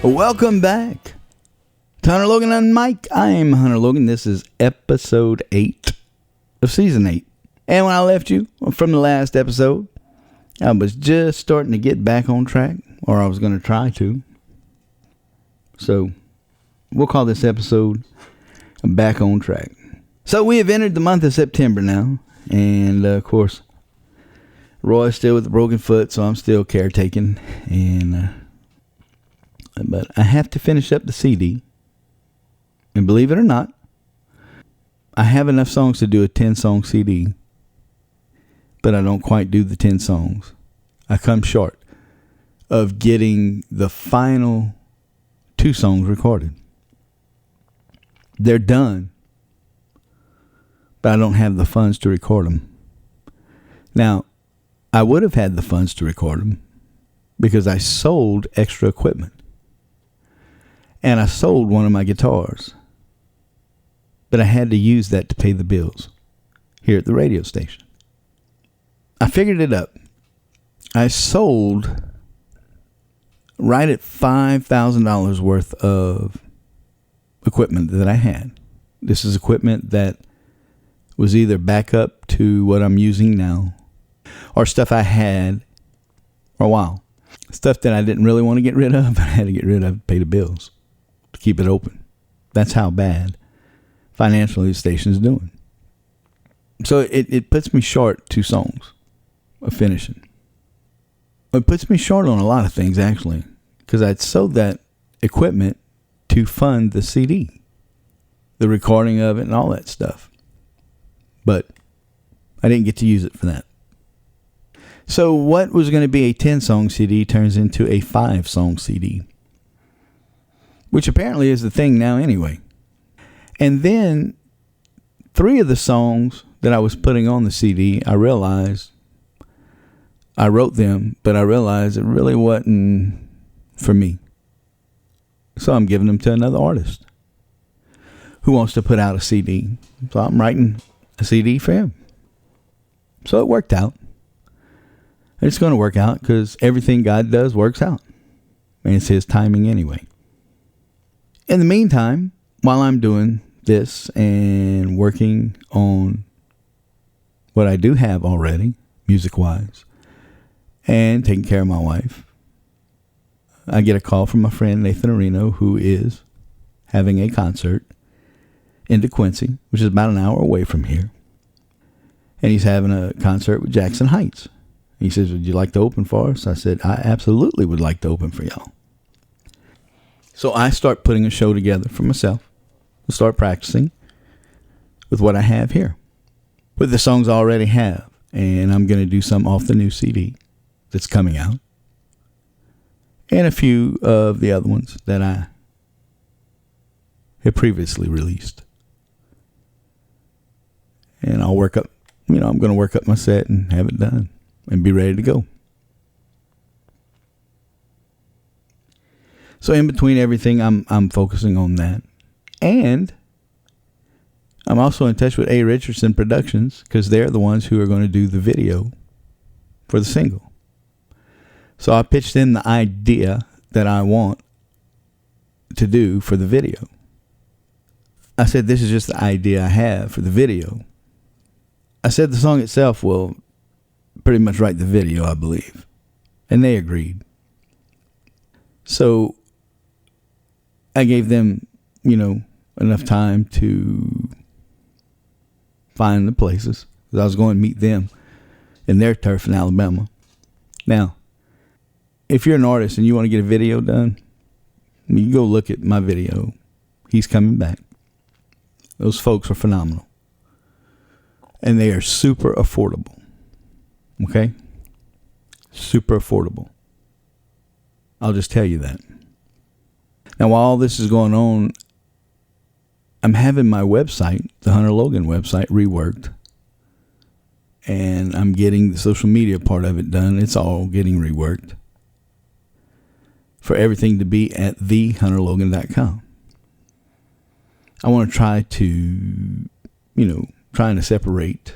Welcome back to Hunter Logan and Mike. I'm Hunter Logan. This is episode 8 of season 8. And when I left you from the last episode, I was just starting to get back on track, or I was going to try to. So we'll call this episode Back on Track. So we have entered the month of September now. And of course, Roy's still with a broken foot, so I'm still caretaking. But I have to finish up the CD. And believe it or not, I have enough songs to do a 10-song CD. But I don't quite do the 10 songs. I come short of getting the final 2 songs recorded. They're done. But I don't have the funds to record them. Now, I would have had the funds to record them because I sold extra equipment. And I sold one of my guitars. But I had to use that to pay the bills here at the radio station. I figured it up. I sold right at $5,000 worth of equipment that I had. This is equipment that was either backup to what I'm using now or stuff I had for a while. Stuff that I didn't really want to get rid of, but I had to get rid of to pay the bills, to keep it open. That's how bad financially the station is doing. So it puts me short 2 songs of finishing. It puts me short on a lot of things, actually, because I'd sold that equipment to fund the CD, the recording of it and all that stuff. But I didn't get to use it for that. So what was going to be a 10-song CD turns into a 5-song CD, which apparently is the thing now anyway. And then 3 of the songs that I was putting on the CD, I realized I wrote them, but I realized it really wasn't for me. So I'm giving them to another artist who wants to put out a CD. So I'm writing a CD for him. So it worked out. It's going to work out because everything God does works out. And it's His timing anyway. In the meantime, while I'm doing this and working on what I do have already, music-wise, and taking care of my wife, I get a call from my friend Nathan Areno, who is having a concert in DeQuincy, which is about an hour away from here. And he's having a concert with Jackson Heights. He says, would you like to open for us? I said, I absolutely would like to open for y'all. So I start putting a show together for myself. I start practicing with what I have here, with the songs I already have. And I'm going to do some off the new CD that's coming out. And a few of the other ones that I had previously released. And I'll work up, I'm going to work up my set and have it done and be ready to go. So in between everything, I'm focusing on that. And I'm also in touch with A. Richardson Productions because they're the ones who are going to do the video for the single. So I pitched them the idea that I want to do for the video. I said, this is just the idea I have for the video. I said the song itself will pretty much write the video, I believe. And they agreed. So I gave them, enough time to find the places. Because I was going to meet them in their turf in Alabama. Now, if you're an artist and you want to get a video done, you go look at my video. He's Coming Back. Those folks are phenomenal. And they are super affordable. Okay? Super affordable. I'll just tell you that. Now, while all this is going on, I'm having my website, the Hunter Logan website, reworked. And I'm getting the social media part of it done. It's all getting reworked. For everything to be at thehunterlogan.com. I want to try to, trying to separate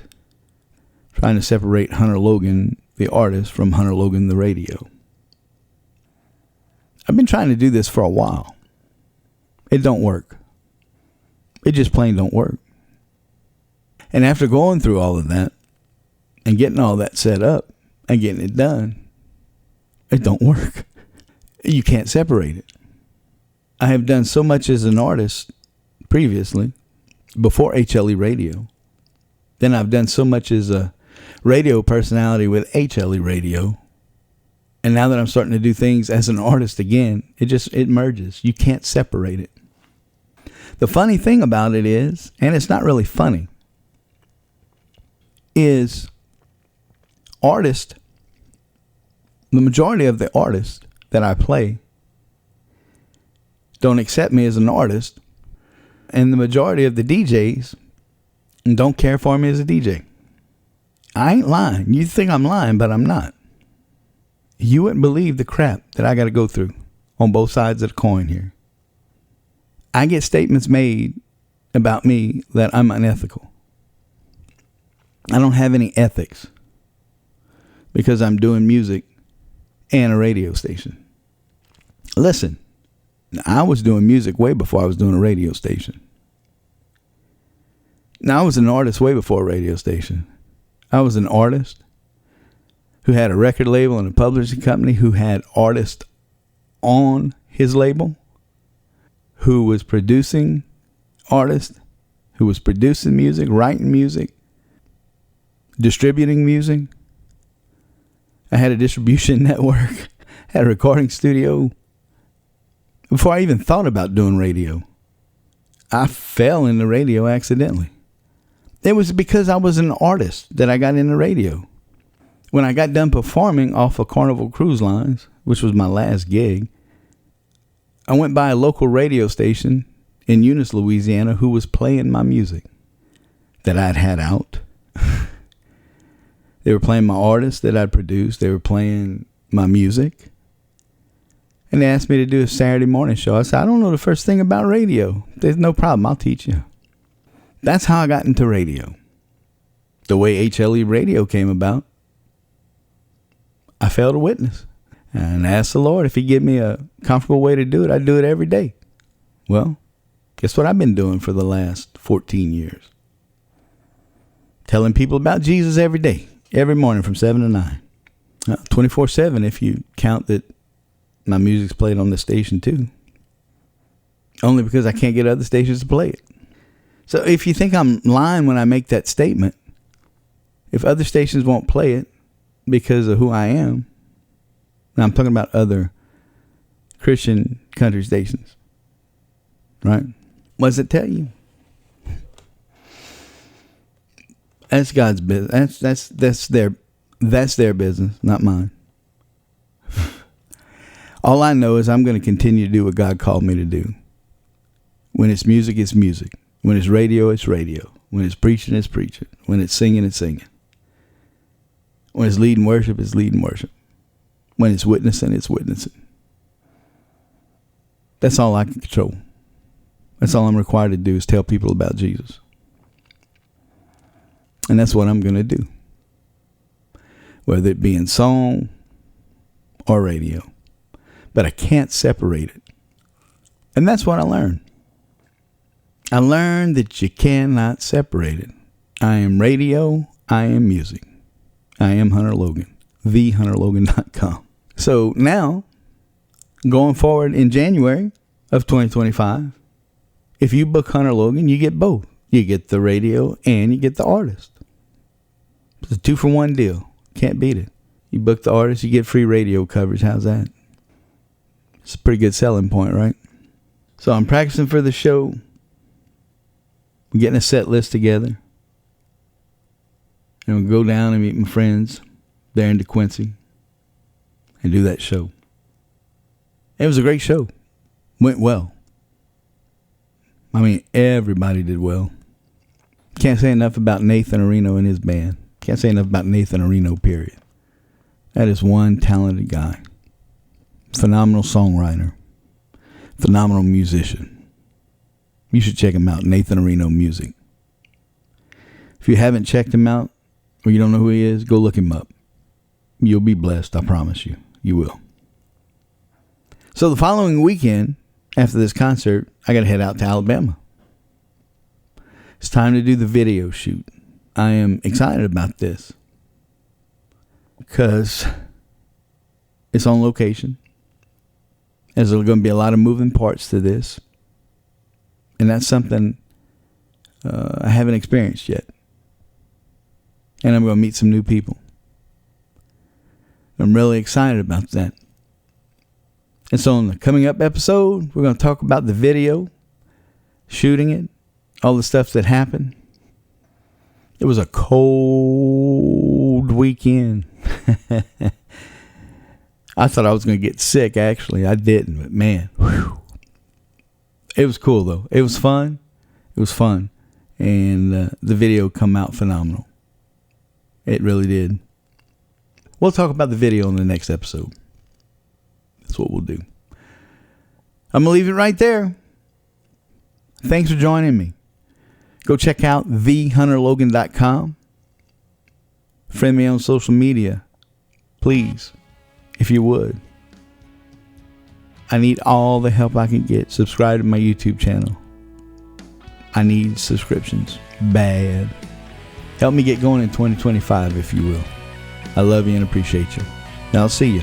Hunter Logan, the artist, from Hunter Logan, the radio. I've been trying to do this for a while. It don't work. It just plain don't work. And after going through all of that and getting all that set up and getting it done, it don't work. You can't separate it. I have done so much as an artist previously, before HLE Radio. Then I've done so much as a radio personality with HLE Radio. And now that I'm starting to do things as an artist again, it merges. You can't separate it. The funny thing about it is, and it's not really funny, is the majority of the artists that I play don't accept me as an artist, and the majority of the DJs don't care for me as a DJ. I ain't lying. You think I'm lying, but I'm not. You wouldn't believe the crap that I got to go through on both sides of the coin here. I get statements made about me that I'm unethical. I don't have any ethics because I'm doing music and a radio station. Listen, I was doing music way before I was doing a radio station. Now, I was an artist way before a radio station. I was an artist who had a record label and a publishing company, who had artists on his label, who was producing artists, who was producing music, writing music, distributing music. I had a distribution network, had a recording studio. Before I even thought about doing radio, I fell into radio accidentally. It was because I was an artist that I got into radio. When I got done performing off of Carnival Cruise Lines, which was my last gig, I went by a local radio station in Eunice, Louisiana, who was playing my music that I'd had out. They were playing my artists that I'd produced. They were playing my music. And they asked me to do a Saturday morning show. I said, I don't know the first thing about radio. There's no problem. I'll teach you. That's how I got into radio. The way HLE Radio came about, I failed to witness. And asked the Lord if he'd give me a comfortable way to do it. I'd do it every day. Well, guess what I've been doing for the last 14 years? Telling people about Jesus every day, every morning from 7 to 9. 24/7 if you count that my music's played on the station too. Only because I can't get other stations to play it. So if you think I'm lying when I make that statement, if other stations won't play it because of who I am, now I'm talking about other Christian country stations, right? What does it tell you? That's God's business. That's their business, not mine. All I know is I'm going to continue to do what God called me to do. When it's music, it's music. When it's radio, it's radio. When it's preaching, it's preaching. When it's singing, it's singing. When it's leading worship, it's leading worship. When it's witnessing, it's witnessing. That's all I can control. That's all I'm required to do is tell people about Jesus. And that's what I'm going to do. Whether it be in song or radio. But I can't separate it. And that's what I learned. I learned that you cannot separate it. I am radio. I am music. I am Hunter Logan. TheHunterLogan.com. So now, going forward in January of 2025, if you book Hunter Logan, you get both. You get the radio and you get the artist. It's a 2-for-1 deal. Can't beat it. You book the artist, you get free radio coverage. How's that? It's a pretty good selling point, right? So I'm practicing for the show. I'm getting a set list together. And we'll go down and meet my friends there in DeQuincy and do that show. It was a great show. Went well. I mean, everybody did well. Can't say enough about Nathan Areno and his band. Can't say enough about Nathan Areno, period. That is one talented guy. Phenomenal songwriter. Phenomenal musician. You should check him out, Nathan Areno Music. If you haven't checked him out, or you don't know who he is, go look him up. You'll be blessed, I promise you. You will. So the following weekend, after this concert, I got to head out to Alabama. It's time to do the video shoot. I am excited about this because it's on location. There's going to be a lot of moving parts to this. And that's something I haven't experienced yet. And I'm going to meet some new people. I'm really excited about that. And so in the coming up episode, we're going to talk about the video, shooting it, all the stuff that happened. It was a cold weekend. I thought I was going to get sick, actually. I didn't, but man, whew. It was cool, though. It was fun. It was fun. And the video come out phenomenal. It really did. We'll talk about the video in the next episode. That's what we'll do. I'm going to leave it right there. Thanks for joining me. Go check out thehunterlogan.com. Friend me on social media. Please, if you would. I need all the help I can get. Subscribe to my YouTube channel. I need subscriptions. Bad. Help me get going in 2025, if you will. I love you and appreciate you. Now, I'll see you.